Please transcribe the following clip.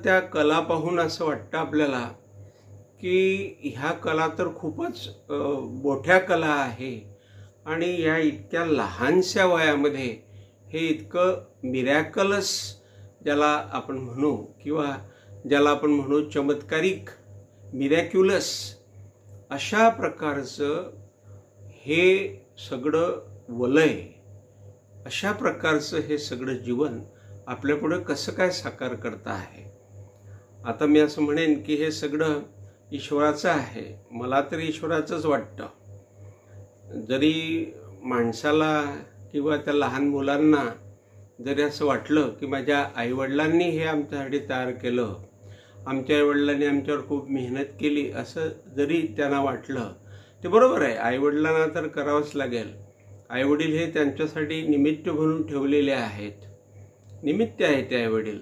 त्या कला पाहून असं वाटतं आपल्याला की ह्या कला तर खूपच मोठ्या कला आहे आणि या इतक्या लहानशा वयामध्ये हे इतकं मिरॅकलस ज्याला आपण म्हणू किंवा ज्याला आपण म्हणू चमत्कारिक मिरॅक्युलस अशा प्रकारचं हे सगळं वलय, अशा प्रकारचं हे सगळं जीवन आपल्यापुढे कसं काय साकार करतं आहे. आता मी असं म्हणेन की हे सगळं ईश्वराचं आहे. मला तर ईश्वराचंच वाटतं. जरी माणसाला किंवा त्या लहान मुलांना जरी असं वाटलं की माझ्या आईवडिलांनी हे आमच्यासाठी तयार केलं, आमच्या आईवडिलांनी आमच्यावर खूप मेहनत केली, असं जरी त्यांना वाटलं, ते बरोबर आहे. आईवडिलांना तर करावंच लागेल. आईवडील हे त्यांच्यासाठी निमित्त म्हणून ठेवलेले आहेत. निमित्त आहेत ते आईवडील.